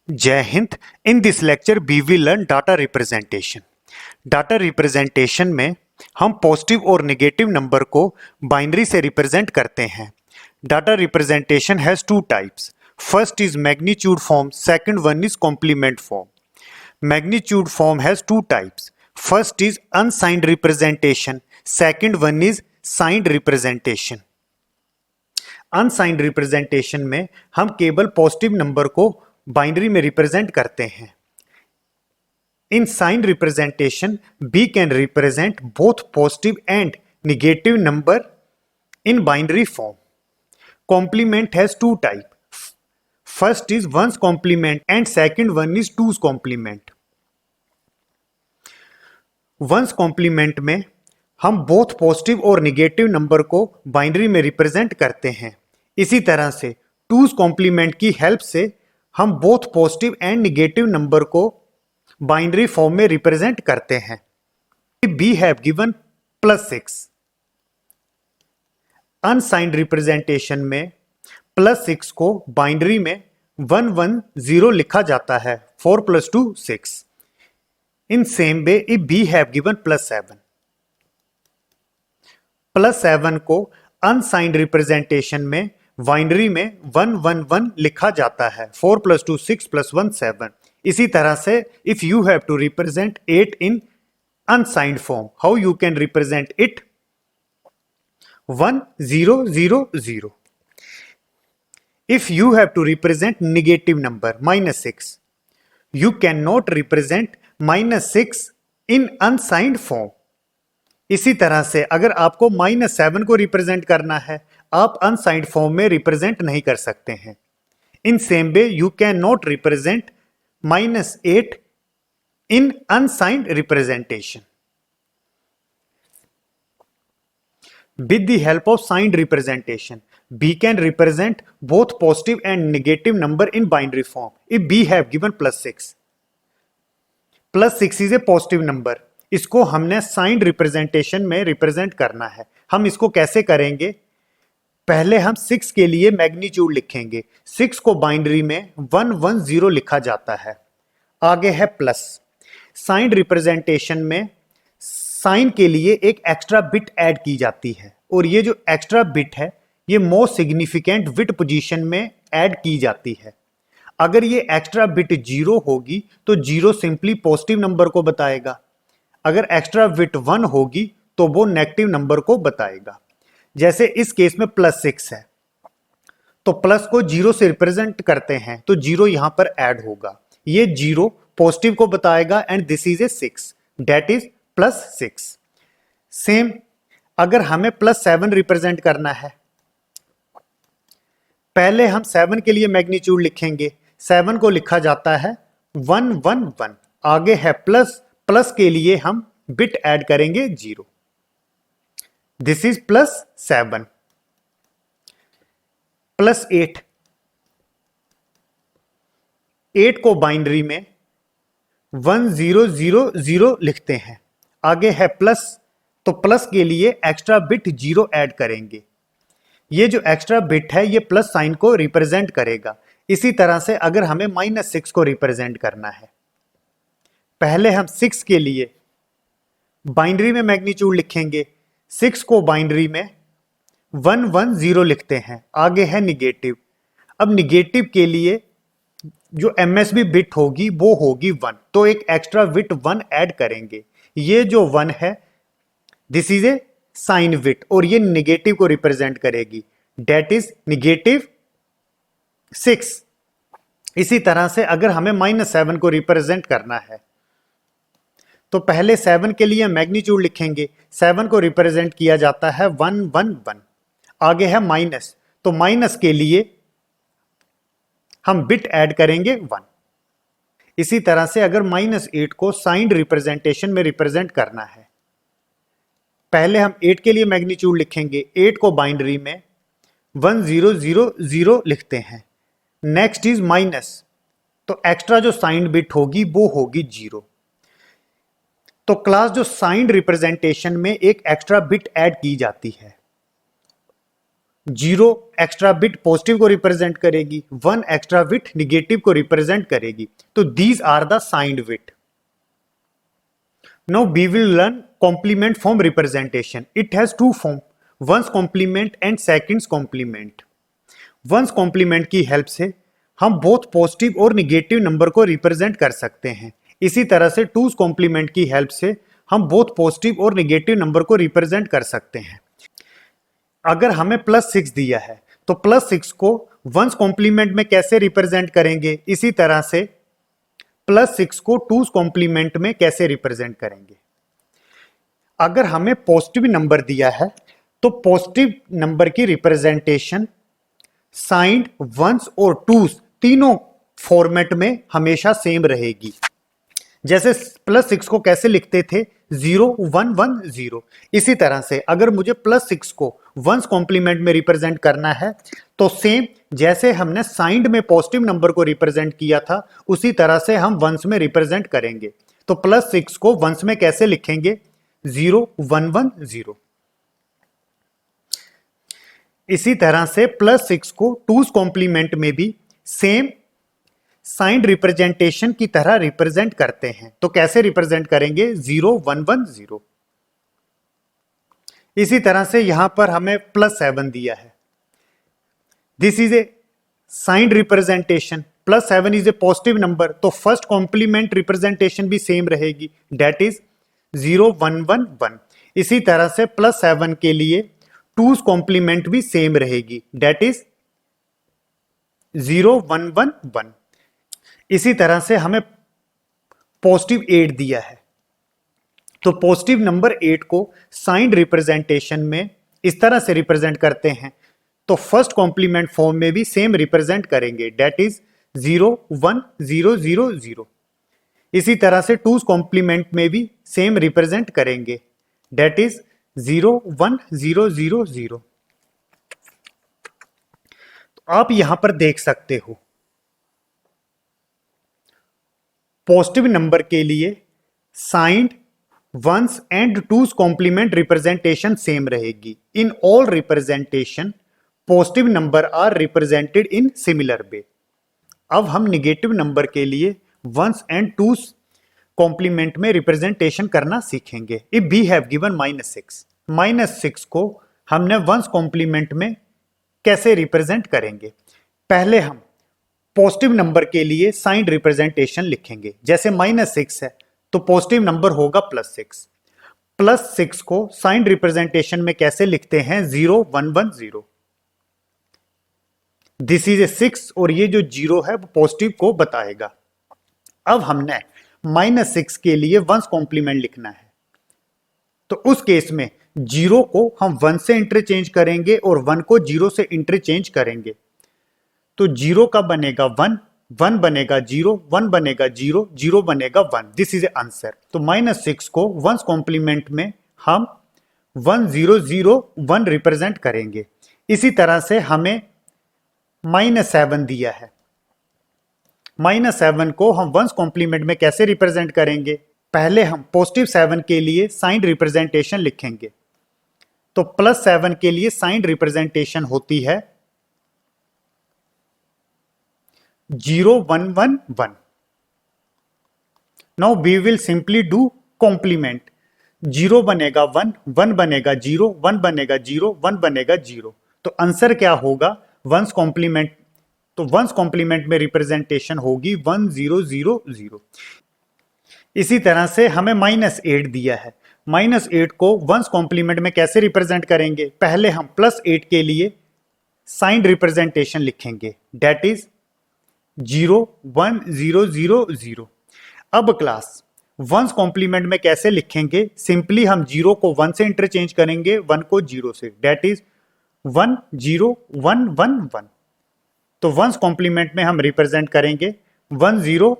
जय हिंद। In this lecture we will learn data representation. Data representation में हम पॉजिटिव और नेगेटिव नंबर को बाइनरी से रिप्रेजेंट करते हैं। Data representation has two types. First is magnitude form, second one is complement form. Magnitude form has two types. First is unsigned representation, second one is signed representation. Unsigned representation में हम केवल positive number को binary में represent करते हैं। In signed representation we can represent both positive and negative number in binary form. Complement has two type. First is one's complement and second one is two's complement. One's complement में हम both positive और negative number को binary में represent करते हैं। इसी तरह से टूज कॉम्प्लीमेंट की हेल्प से हम both positive and negative number को बाइनरी फॉर्म में रिप्रेजेंट करते हैं। We have given +6। Unsigned representation में +6 को बाइनरी में 110 लिखा जाता है। 4 + 2 6। In same way if we have given +7। +7 को अनसाइंड रिप्रेजेंटेशन में बाइनरी में 111 लिखा जाता है। 4 + 2 6 + 1 7। इसी तरह से if you have to represent 8 in unsigned form, how you can represent it? 1 0 0 0। If you have to represent negative number -6, you cannot represent -6 in unsigned form। इसी तरह से अगर आपको -7 को रिप्रेजेंट करना है, आप अनसाइंड फॉर्म में रिप्रेजेंट नहीं कर सकते हैं। इन same way you can not represent -8 in unsigned representation. With the help of signed representation, B can represent both positive and negative number in binary form. If B have given +6, +6 is a positive number, इसको हमने signed representation में represent करना है। हम इसको कैसे करेंगे? पहले हम 6 के लिए मैग्नीट्यूड लिखेंगे। 6 को बाइनरी में 110 लिखा जाता है। आगे है प्लस। साइंड रिप्रेजेंटेशन में साइन के लिए एक एक्स्ट्रा बिट ऐड की जाती है, और ये जो एक्स्ट्रा बिट है ये मोस्ट सिग्निफिकेंट बिट पोजीशन में ऐड की जाती है। अगर ये एक्स्ट्रा बिट 0 होगी तो 0 सिंपली पॉजिटिव नंबर को बताएगा। अगर एक्स्ट्रा बिट 1 होगी तो वो नेगेटिव नंबर को बताएगा। जैसे इस केस में +6 है तो प्लस को 0 से रिप्रेजेंट करते हैं तो 0 यहां पर ऐड होगा। ये 0 पॉजिटिव को बताएगा and this is A 6, that is +6। Same अगर हमें +7 रिप्रेजेंट करना है, पहले हम 7 के लिए मैग्नीट्यूड लिखेंगे। 7 को लिखा जाता है 111। आगे है प्लस, प्लस के लिए हम बिट ऐड करेंगे 0। This is +7। +8, 8 को बाइनरी में 1000 लिखते हैं। आगे है प्लस, तो प्लस के लिए एक्स्ट्रा बिट 0 ऐड करेंगे। ये जो एक्स्ट्रा बिट है ये प्लस साइन को रिप्रेजेंट करेगा। इसी तरह से अगर हमें -6 को रिप्रेजेंट करना है, पहले हम 6 के लिए बाइनरी में मैग्नीट्यूड लिखेंगे। 6 को बाइनरी में 110 लिखते हैं। आगे है निगेटिव। अब निगेटिव के लिए जो MSB बिट होगी वो होगी 1, तो एक एक्स्ट्रा बिट 1 ऐड करेंगे। ये जो 1 है this is a sign bit, और ये निगेटिव को रिप्रेजेंट करेगी, डेट इज -6। इसी तरह से अगर हमें -7 को रिप्रेजेंट करना है तो पहले 7 के लिए मैग्नीट्यूड लिखेंगे। 7 को रिप्रेजेंट किया जाता है 111। आगे है माइनस, तो माइनस के लिए हम बिट ऐड करेंगे 1। इसी तरह से अगर -8 को साइंड रिप्रेजेंटेशन में रिप्रेजेंट करना है, पहले हम 8 के लिए मैग्नीट्यूड लिखेंगे। 8 को बाइनरी में 1000 लिखते हैं। नेक्स्ट इज माइनस, तो एक्स्ट्रा जो साइंड बिट होगी वो होगी 0। तो क्लास जो साइंड रिप्रेजेंटेशन में एक एक्स्ट्रा बिट ऐड की जाती है जीरो एक्स्ट्रा बिट पॉजिटिव को रिप्रेजेंट करेगी, 1 एक्स्ट्रा बिट निगेटिव को रिप्रेजेंट करेगी। तो these are the signed bit. Now we will learn complement form representation. It has two form, one's complement and second's complement. One's complement की help से हम both positive और negative number को represent कर सकते हैं। इसी तरह से टूज कॉम्प्लीमेंट की हेल्प से हम बोथ पॉजिटिव और निगेटिव नंबर को रिप्रेजेंट कर सकते हैं। अगर हमें +6 दिया है तो +6 को वंस कॉम्प्लीमेंट में कैसे रिप्रेजेंट करेंगे, इसी तरह से +6 को टूज कॉम्प्लीमेंट में कैसे रिप्रेजेंट करेंगे। अगर हमें पॉजिटिव नंबर दिया है तो पॉजिटिव नंबर की रिप्रेजेंटेशन साइंड, वंस और टूज तीनों फॉर्मेट में हमेशा सेम रहेगी। जैसे +6 को कैसे लिखते थे, 0 1 1 0। इसी तरह से अगर मुझे +6 को वंस कॉम्प्लीमेंट में रिप्रेजेंट करना है तो सेम जैसे हमने साइंड में पॉजिटिव नंबर को रिप्रेजेंट किया था उसी तरह से हम वंस में रिप्रेजेंट करेंगे। तो +6 को वंस में कैसे लिखेंगे, 0 1 1 0। इसी तरह से +6 को टूज कॉम्प्लीमेंट में भी सेम साइंड रिप्रेजेंटेशन की तरह रिप्रेजेंट करते हैं। तो कैसे रिप्रेजेंट करेंगे, 0 1 1 0। इसी तरह से यहां पर हमें +7 दिया है, this is A signed representation. +7 is a positive number, तो फर्स्ट कॉम्प्लीमेंट रिप्रेजेंटेशन भी सेम रहेगी, डेट इज 0 1 1 1। इसी तरह से +7 के लिए टूज कॉम्प्लीमेंट भी सेम रहेगी, डेट इज 0 1 1 1। इसी तरह से हमें पॉजिटिव 8 दिया है तो पॉजिटिव नंबर 8 को साइंड रिप्रेजेंटेशन में इस तरह से रिप्रेजेंट करते हैं, तो फर्स्ट कॉम्प्लीमेंट फॉर्म में भी सेम रिप्रेजेंट करेंगे, डेट इज 0 1 0 0 0। इसी तरह से टूज कॉम्प्लीमेंट में भी सेम रिप्रेजेंट करेंगे, डेट इज 0 1 0 0 0। तो आप यहां पर देख सकते हो पॉजिटिव नंबर के लिए signed, one's and two's complement representation same रहेगी। In all representation positive number are represented in similar way. अब हम निगेटिव नंबर के लिए वंस एंड टूज कॉम्प्लीमेंट में रिप्रेजेंटेशन करना सीखेंगे। इफ वी हैव गिवन -6 को हमने वंस कॉम्प्लीमेंट में कैसे रिप्रेजेंट करेंगे। पहले हम पॉजिटिव नंबर के लिए साइंड रिप्रेजेंटेशन लिखेंगे। जैसे -6 है तो पॉजिटिव नंबर होगा +6। +6 को साइंड रिप्रेजेंटेशन में कैसे लिखते हैं, 0 1 1 0। दिस इज ए 6 और ये जो 0 है वो पॉजिटिव को बताएगा। अब हमने -6 के लिए वंस कॉम्प्लीमेंट लिखना है, तो उस केस में 0 को हम 1 से इंटरचेंज करेंगे और 1 को 0 से इंटरचेंज करेंगे। तो 0 का बनेगा 1, 1 बनेगा 0, 1 बनेगा 0, 0 बनेगा 1। This is a answer. तो -6 को वंस कॉम्प्लीमेंट में हम 1 0 0 1 रिप्रेजेंट करेंगे। इसी तरह से हमें -7 दिया है, -7 को हम वंस कॉम्प्लीमेंट में कैसे रिप्रेजेंट करेंगे। पहले हम पॉजिटिव 7 के लिए साइंड रिप्रेजेंटेशन लिखेंगे। तो +7 के लिए साइंड रिप्रेजेंटेशन होती है 0 1 1 1। Now we will simply do complement. 0 बनेगा 1, 1 बनेगा 0, 1 बनेगा 0, 1 बनेगा 0। तो आंसर क्या होगा, वंस कॉम्प्लीमेंट। तो वंस कॉम्प्लीमेंट में रिप्रेजेंटेशन होगी 1 0 0 0। इसी तरह से हमें -8 दिया है, -8 को वंस कॉम्प्लीमेंट में कैसे रिप्रेजेंट करेंगे। पहले हम +8 के लिए साइंड रिप्रेजेंटेशन लिखेंगे, डेट इज 0 1 0 0 0। अब क्लास वंस कॉम्प्लीमेंट में कैसे लिखेंगे, सिंपली हम 0 को 1 से इंटरचेंज करेंगे, 1 को 0 से, डेट इज 1 0 1 1 1। तो वंस कॉम्प्लीमेंट में हम रिप्रेजेंट करेंगे 1 0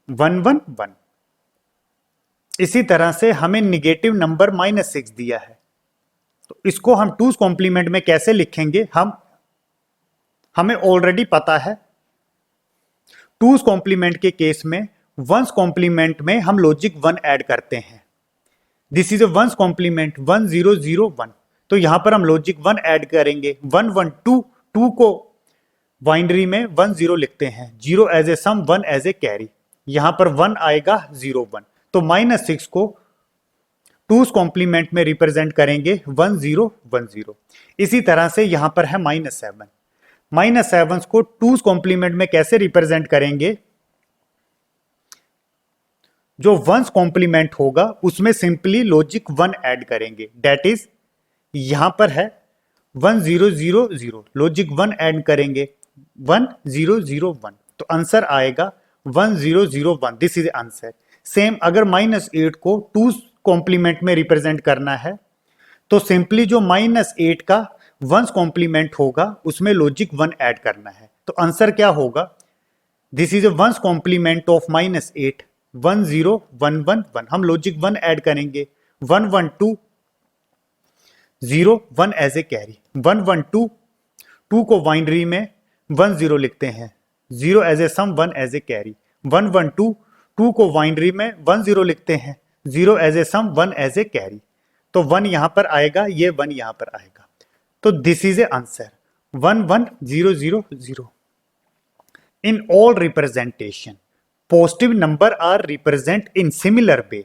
1 1 1। इसी तरह से हमें निगेटिव नंबर -6 दिया है, तो इसको हम टूज कॉम्प्लीमेंट में कैसे लिखेंगे, हमें ऑलरेडी पता है। टूज कॉम्प्लीमेंट के केस में वंस कॉम्प्लीमेंट में हम लॉजिक 1 ऐड करते हैं। This is a one's complement 1 0 0 1। तो यहां पर हम लॉजिक 1 ऐड करेंगे, 1 1 2, 2 को बाइनरी में 1 0 लिखते हैं, 0 as a sum, 1 as a carry, यहां पर 1 आएगा 0 1, तो -6 को 2's कॉम्प्लीमेंट में रिप्रेजेंट करेंगे 1 0 1 0। इसी तरह से यहां पर है -7, -7 को 2's कॉम्प्लीमेंट में कैसे रिप्रेजेंट करेंगे, जो 1's कॉम्प्लीमेंट होगा उसमें सिंपली लॉजिक 1 ऐड करेंगे, डेट इज यहां पर है 1 0 0 0, लॉजिक 1 ऐड करेंगे 1 0 0 1, तो आंसर आएगा 1 0 0 1, दिस इज आंसर। सेम अगर -8 को 2's कॉम्प्लीमेंट में रिप्रेजेंट करना है तो सिंपली जो -8 का 1's कॉम्प्लीमेंट होगा उसमें लॉजिक 1 ऐड करना है, तो आंसर क्या होगा, this is 1's complement of -8, 1 0 1 1 1, हम लॉजिक 1 ऐड करेंगे 1 1 2 0 1 एज ए कैरी, 1 1 2, 2 को बाइनरी में 1 0 लिखते हैं, 0 as a sum, 1 as a carry, 1 1 2, 2 को बाइनरी में 1 0 लिखते हैं, 0 as a sum, 1 as a carry, तो 1 यहां पर आएगा, ये 1 यहां पर आएगा, तो this is a answer 1 1 0 0 0। In all representation positive number are represent in similar way.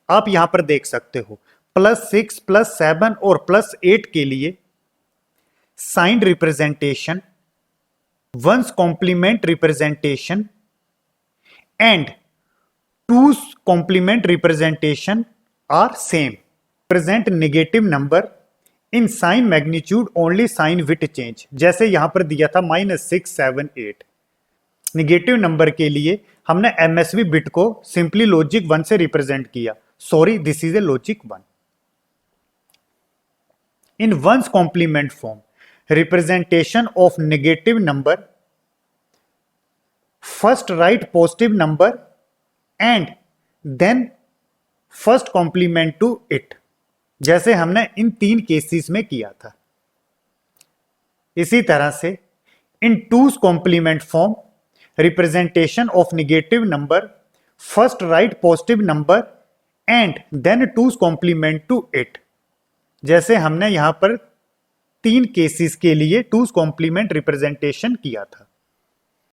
आप यहां पर देख सकते हो +6 +7 और +8 के लिए signed representation, 1's complement representation and 2's complement representation are same. Present negative number in sign magnitude only sign with change, जैसे यहां पर दिया था -6 7 8, नेगेटिव नंबर के लिए हमने MSB बिट को सिंपली लॉजिक 1 से रिप्रेजेंट किया, sorry this is a logic 1। In 1's complement form representation of negative number, first write positive number and then first complement to it, जैसे हमने इन 3 केसेस में किया था। इसी तरह से in 2's complement form representation of negative number, first write positive number and then 2's complement to it, जैसे हमने यहां पर 3 केसेस के लिए 2's कॉम्प्लीमेंट रिप्रेजेंटेशन किया था।